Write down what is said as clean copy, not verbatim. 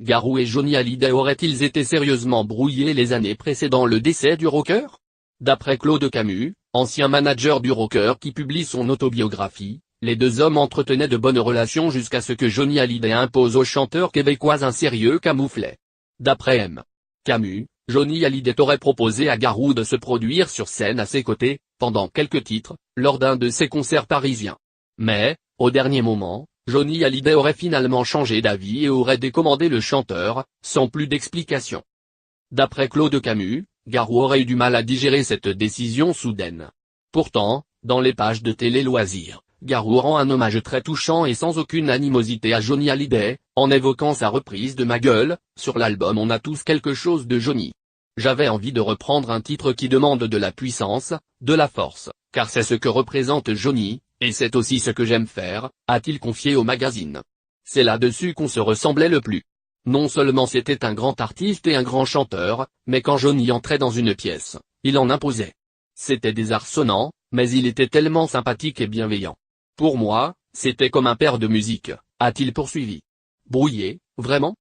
Garou et Johnny Hallyday auraient-ils été sérieusement brouillés les années précédant le décès du rocker? D'après Claude Camus, ancien manager du rocker qui publie son autobiographie, les deux hommes entretenaient de bonnes relations jusqu'à ce que Johnny Hallyday impose au chanteur québécois un sérieux camouflet. D'après M. Camus, Johnny Hallyday aurait proposé à Garou de se produire sur scène à ses côtés, pendant quelques titres, lors d'un de ses concerts parisiens. Mais, au dernier moment, Johnny Hallyday aurait finalement changé d'avis et aurait décommandé le chanteur, sans plus d'explication. D'après Claude Camus, Garou aurait eu du mal à digérer cette décision soudaine. Pourtant, dans les pages de Télé Loisirs, Garou rend un hommage très touchant et sans aucune animosité à Johnny Hallyday, en évoquant sa reprise de Ma Gueule, sur l'album On a tous quelque chose de Johnny. J'avais envie de reprendre un titre qui demande de la puissance, de la force, car c'est ce que représente Johnny, et c'est aussi ce que j'aime faire, a-t-il confié au magazine. C'est là-dessus qu'on se ressemblait le plus. Non seulement c'était un grand artiste et un grand chanteur, mais quand Johnny entrait dans une pièce, il en imposait. C'était désarçonnant, mais il était tellement sympathique et bienveillant. Pour moi, c'était comme un père de musique, a-t-il poursuivi. Brouillé, vraiment?